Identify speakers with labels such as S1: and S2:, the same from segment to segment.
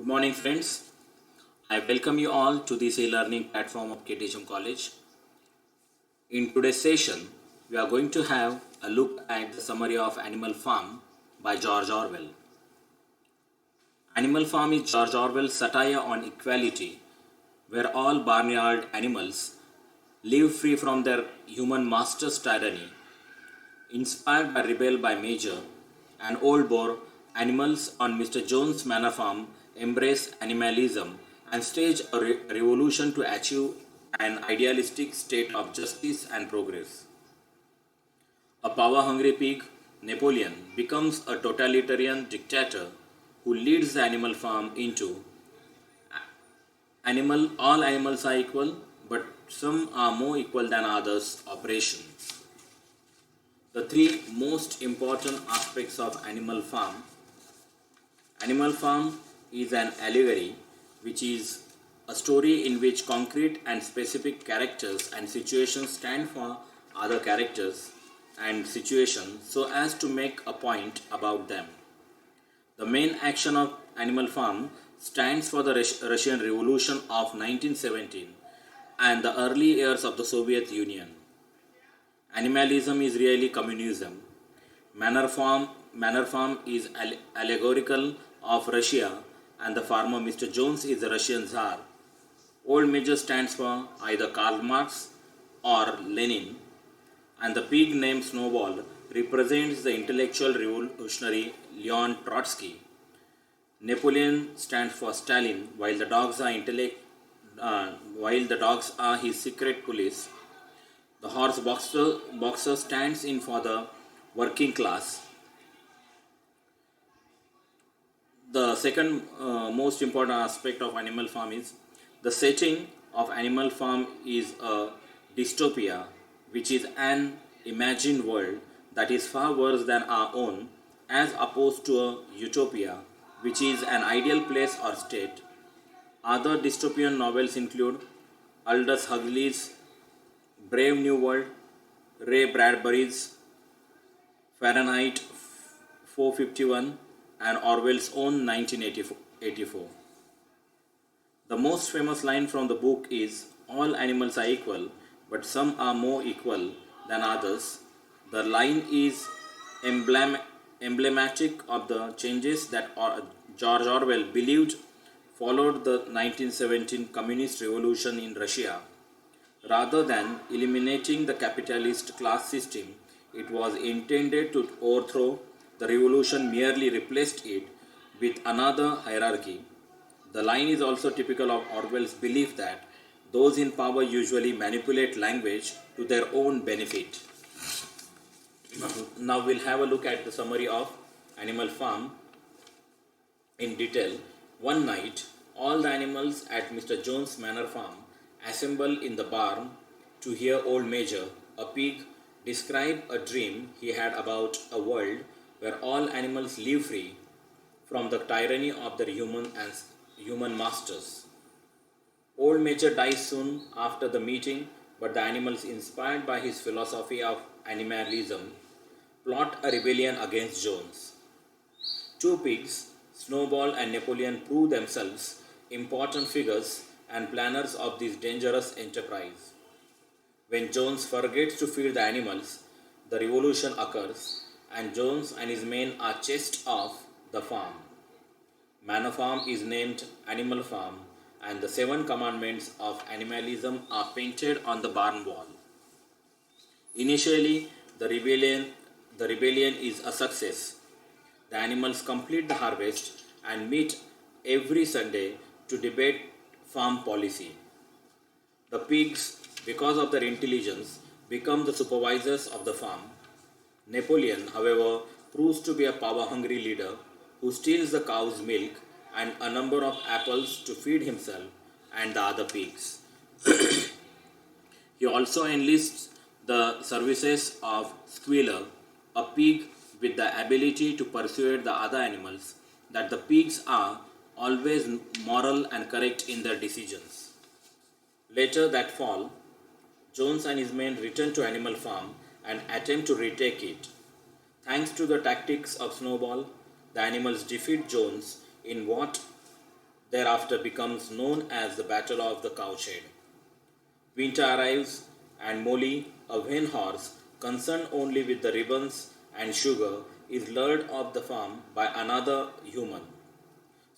S1: Good morning, friends. I welcome you all to this e-learning platform of KTHM College. In today's session, we are going to have a look at the summary of Animal Farm by George Orwell. Animal Farm is George Orwell's satire on equality, where all barnyard animals live free from their human master's tyranny. Inspired by Rebel by Major, and Old Boar, animals on Mr. Jones' Manor Farm embrace animalism and stage a revolution to achieve an idealistic state of justice and progress. A power-hungry pig, Napoleon, becomes a totalitarian dictator who leads the animal farm into all animals are equal, but some are more equal than others operation. The three most important aspects of Animal Farm. Animal Farm is an allegory, which is a story in which concrete and specific characters and situations stand for other characters and situations so as to make a point about them. The main action of Animal Farm stands for the Russian Revolution of 1917 and the early years of the Soviet Union. Animalism is really communism. Manor Farm is allegorical of Russia, and the farmer Mr. Jones is the Russian Tsar. Old Major stands for either Karl Marx or Lenin, and the pig named Snowball represents the intellectual revolutionary Leon Trotsky. Napoleon stands for Stalin, while the dogs are his secret police. The horse boxer stands in for the working class. The second most important aspect of Animal Farm is the setting of Animal Farm is a dystopia, which is an imagined world that is far worse than our own, as opposed to a utopia, which is an ideal place or state. Other dystopian novels include Aldous Huxley's Brave New World, Ray Bradbury's Fahrenheit 451, and Orwell's own 1984. The most famous line from the book is, "All animals are equal, but some are more equal than others." The line is emblematic of the changes that George Orwell believed followed the 1917 Communist Revolution in Russia. Rather than eliminating the capitalist class system, it was intended to overthrow. The revolution merely replaced it with another hierarchy. The line is also typical of Orwell's belief that those in power usually manipulate language to their own benefit. Now we'll have a look at the summary of Animal Farm in detail. One night, all the animals at Mr. Jones' Manor Farm assemble in the barn to hear Old Major, a pig, describe a dream he had about a world where all animals live free from the tyranny of their human masters. Old Major dies soon after the meeting, but the animals, inspired by his philosophy of animalism, plot a rebellion against Jones. Two pigs, Snowball and Napoleon, prove themselves important figures and planners of this dangerous enterprise. When Jones forgets to feed the animals, the revolution occurs, and Jones and his men are chased off the farm. Manor Farm is named Animal Farm, and the 7 commandments of animalism are painted on the barn wall. Initially, the rebellion is a success. The animals complete the harvest and meet every Sunday to debate farm policy. The pigs, because of their intelligence, become the supervisors of the farm. Napoleon, however, proves to be a power-hungry leader who steals the cow's milk and a number of apples to feed himself and the other pigs. He also enlists the services of Squealer, a pig with the ability to persuade the other animals that the pigs are always moral and correct in their decisions. Later that fall, Jones and his men return to Animal Farm and attempt to retake it. Thanks to the tactics of Snowball, the animals defeat Jones in what thereafter becomes known as the Battle of the Cowshed. Winter arrives, and Molly, a vain horse, concerned only with the ribbons and sugar, is lured off the farm by another human.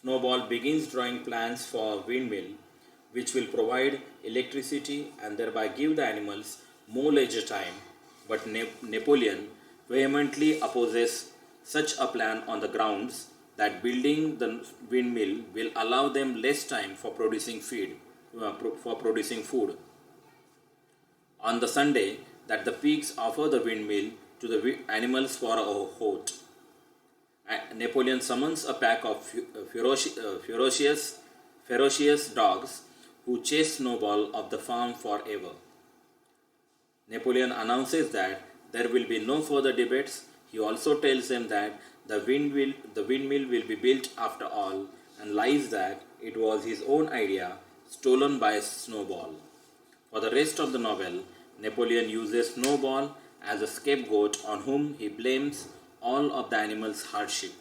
S1: Snowball begins drawing plans for a windmill which will provide electricity and thereby give the animals more leisure time. But Napoleon vehemently opposes such a plan on the grounds that building the windmill will allow them less time for producing food. On the Sunday that the pigs offer the windmill to the animals for a vote, Napoleon summons a pack of ferocious dogs who chase Snowball off the farm forever. Napoleon announces that there will be no further debates. He also tells them that the windmill will be built after all, and lies that it was his own idea, stolen by Snowball. For the rest of the novel, Napoleon uses Snowball as a scapegoat on whom he blames all of the animals' hardship.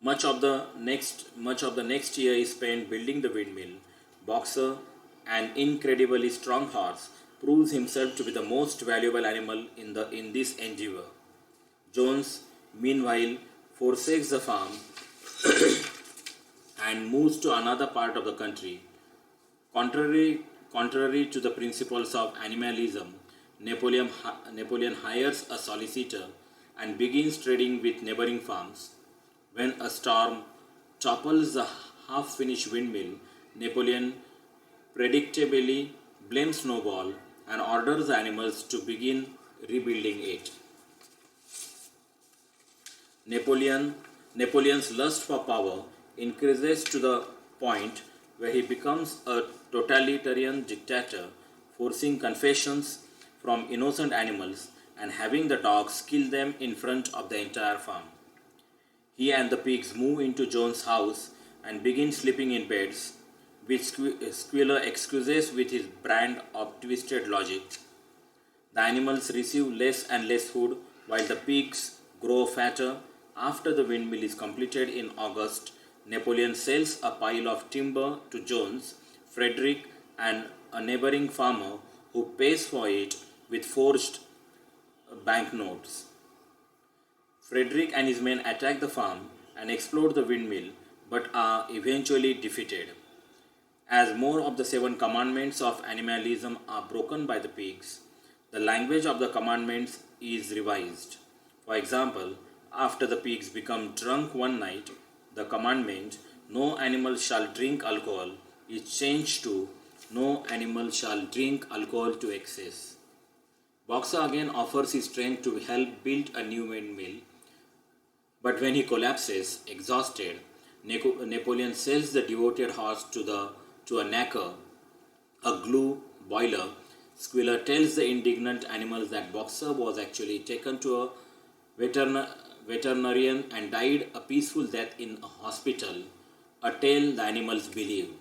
S1: Much of the next year is spent building the windmill. Boxer, an incredibly strong horse, proves himself to be the most valuable animal in this endeavor. Jones, meanwhile, forsakes the farm and moves to another part of the country. Contrary to the principles of animalism, Napoleon hires a solicitor and begins trading with neighboring farms. When a storm topples the half finished windmill, Napoleon predictably blames Snowball and orders the animals to begin rebuilding it. Napoleon's lust for power increases to the point where he becomes a totalitarian dictator, forcing confessions from innocent animals and having the dogs kill them in front of the entire farm. He and the pigs move into Jones' house and begin sleeping in beds, which Squealer excuses with his brand of twisted logic. The animals receive less and less food while the pigs grow fatter. After the windmill is completed in August, Napoleon sells a pile of timber to Jones, Frederick, and a neighboring farmer who pays for it with forged banknotes. Frederick and his men attack the farm and explode the windmill but are eventually defeated. As more of the seven commandments of animalism are broken by the pigs, the language of the commandments is revised. For example, after the pigs become drunk one night, the commandment, "No animal shall drink alcohol," is changed to, "No animal shall drink alcohol to excess." Boxer again offers his strength to help build a new windmill, but when he collapses, exhausted, Napoleon sells the devoted horse to a knacker, a glue boiler. Squealer tells the indignant animals that Boxer was actually taken to a veterinarian and died a peaceful death in a hospital, a tale the animals believe.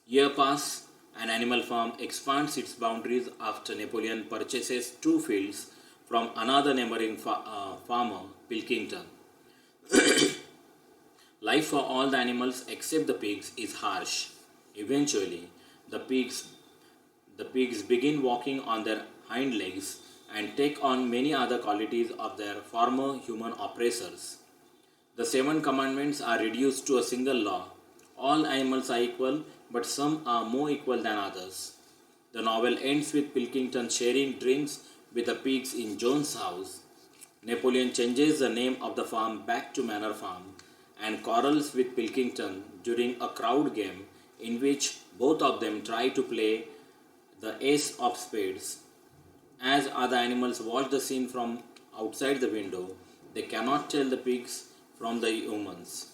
S1: Years pass, and Animal Farm expands its boundaries after Napoleon purchases two fields from another neighboring farmer, Pilkington. Life for all the animals except the pigs is harsh. Eventually, the pigs begin walking on their hind legs and take on many other qualities of their former human oppressors. The seven commandments are reduced to a single law. All animals are equal, but some are more equal than others. The novel ends with Pilkington sharing drinks with the pigs in Jones' house. Napoleon changes the name of the farm back to Manor Farm and quarrels with Pilkington during a crowd game in which both of them try to play the ace of spades. As other animals watch the scene from outside the window, they cannot tell the pigs from the humans.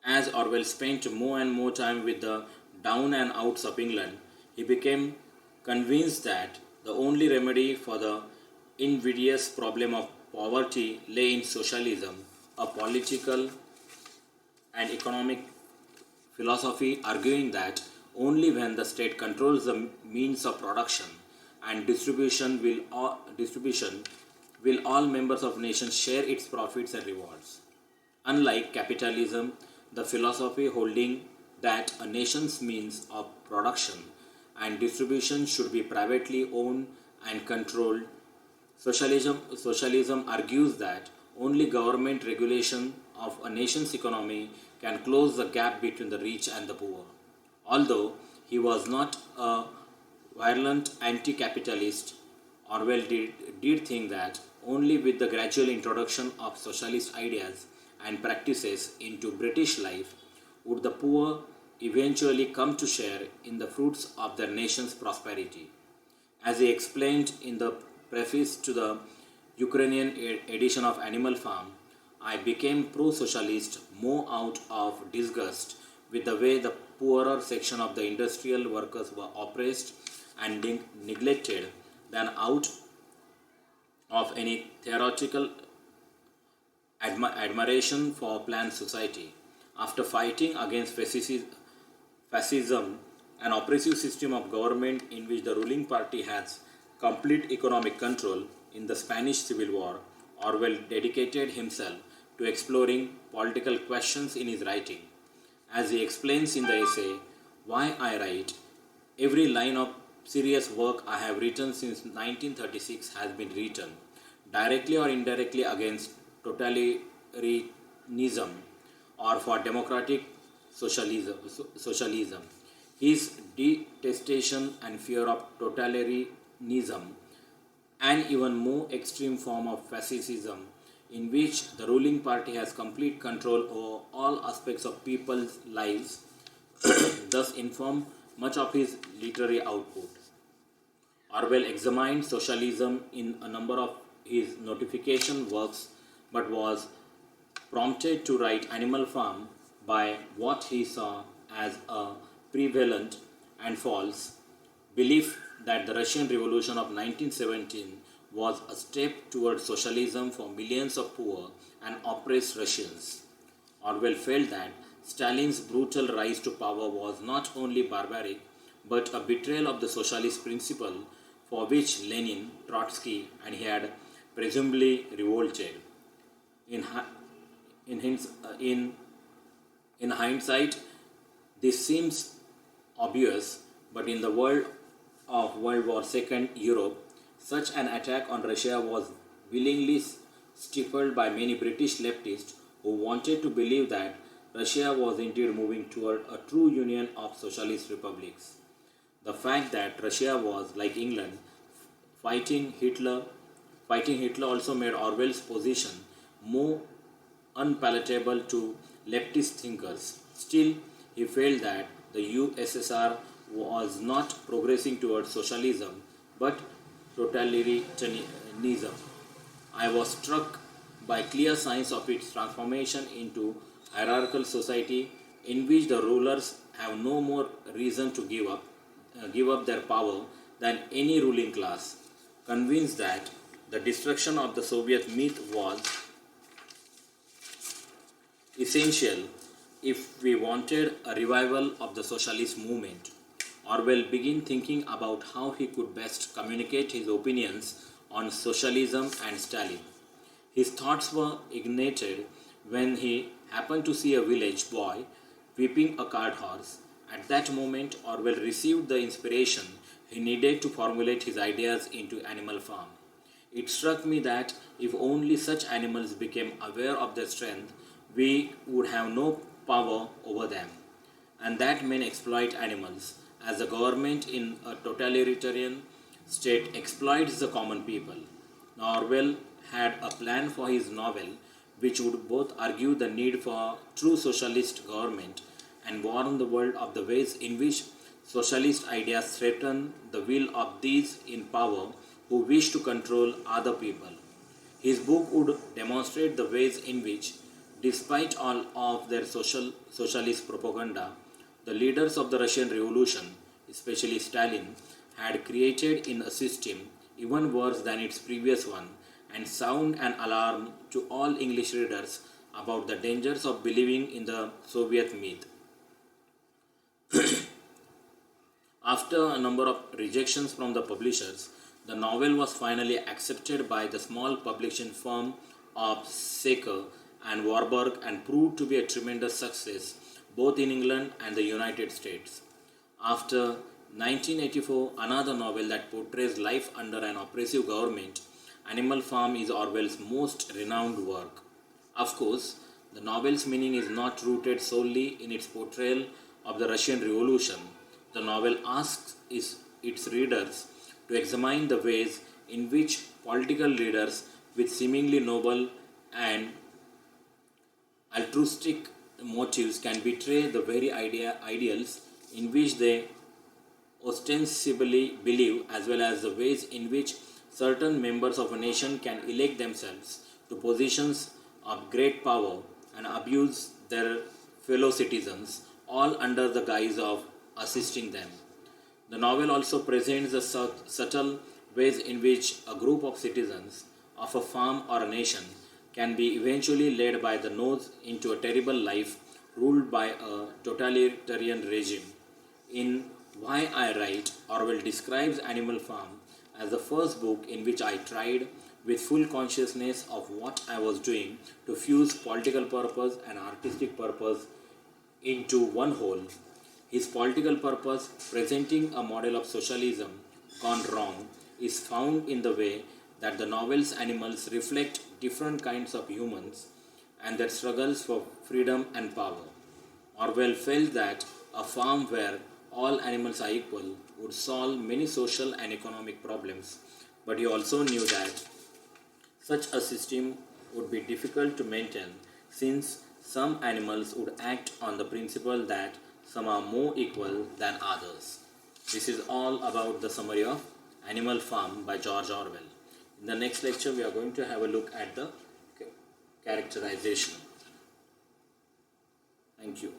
S1: As Orwell spent more and more time with the down and outs of England, he became convinced that the only remedy for the invidious problem of poverty lay in socialism, a political and economic philosophy arguing that only when the state controls the means of production and distribution will all members of nations share its profits and rewards. Unlike capitalism, the philosophy holding that a nation's means of production and distribution should be privately owned and controlled, socialism argues that only government regulation of a nation's economy can close the gap between the rich and the poor. Although he was not a virulent anti capitalist, Orwell did think that only with the gradual introduction of socialist ideas and practices into British life would the poor eventually come to share in the fruits of their nation's prosperity. As he explained in the preface to the Ukrainian edition of Animal Farm, I became pro socialist more out of disgust with the way the poorer section of the industrial workers were oppressed and neglected than out of any theoretical admiration for planned society. After fighting against fascism, an oppressive system of government in which the ruling party has complete economic control in the Spanish Civil War, Orwell dedicated himself to exploring political questions in his writing. As he explains in the essay, Why I Write, every line of serious work I have written since 1936 has been written, directly or indirectly, against totalitarianism or for democratic socialism. His detestation and fear of totalitarianism, an even more extreme form of fascism, in which the ruling party has complete control over all aspects of people's lives, thus inform much of his literary output. Orwell examined socialism in a number of his notification works but was prompted to write Animal Farm by what he saw as a prevalent and false belief that the Russian Revolution of 1917 was a step towards socialism for millions of poor and oppressed Russians. Orwell felt that Stalin's brutal rise to power was not only barbaric but a betrayal of the socialist principle for which Lenin, Trotsky, and he had presumably revolted. In, in, in hindsight, this seems obvious, but in the world of World War II Europe, such an attack on Russia was willingly stifled by many British leftists who wanted to believe that Russia was indeed moving toward a true union of socialist republics. The fact that Russia was, like England, fighting Hitler, fighting Hitler also made Orwell's position more unpalatable to leftist thinkers. Still, he felt that the USSR was not progressing towards socialism but totalitarianism. I was struck by clear signs of its transformation into hierarchical society in which the rulers have no more reason to give up their power than any ruling class. Convinced that the destruction of the Soviet myth was essential if we wanted a revival of the socialist movement. Orwell began thinking about how he could best communicate his opinions on socialism and Stalin. His thoughts were ignited when he happened to see a village boy whipping a cart horse. At that moment, Orwell received the inspiration he needed to formulate his ideas into Animal Farm. It struck me that if only such animals became aware of their strength, we would have no power over them. And that men exploit animals, as the government in a totalitarian state exploits the common people. Now, Orwell had a plan for his novel which would both argue the need for true socialist government and warn the world of the ways in which socialist ideas threaten the will of these in power who wish to control other people. His book would demonstrate the ways in which, despite all of their socialist propaganda, the leaders of the Russian Revolution, especially Stalin, had created in a system even worse than its previous one and sound an alarm to all English readers about the dangers of believing in the Soviet myth. After a number of rejections from the publishers, the novel was finally accepted by the small publishing firm of Saker and Warburg and proved to be a tremendous success both in England and the United States. After 1984, another novel that portrays life under an oppressive government, Animal Farm is Orwell's most renowned work. Of course, the novel's meaning is not rooted solely in its portrayal of the Russian Revolution. The novel asks its readers to examine the ways in which political leaders with seemingly noble and altruistic motives can betray the very ideals in which they ostensibly believe, as well as the ways in which certain members of a nation can elect themselves to positions of great power and abuse their fellow citizens, all under the guise of assisting them. The novel also presents the subtle ways in which a group of citizens of a farm or a nation can be eventually led by the nose into a terrible life ruled by a totalitarian regime. In Why I Write, Orwell describes Animal Farm as the first book in which I tried, with full consciousness of what I was doing, to fuse political purpose and artistic purpose into one whole. His political purpose, presenting a model of socialism gone wrong, is found in the way that the novel's animals reflect different kinds of humans and their struggles for freedom and power. Orwell felt that a farm where all animals are equal would solve many social and economic problems, but he also knew that such a system would be difficult to maintain since some animals would act on the principle that some are more equal than others. This is all about the summary of Animal Farm by George Orwell. In the next lecture, we are going to have a look at the characterization. Thank you.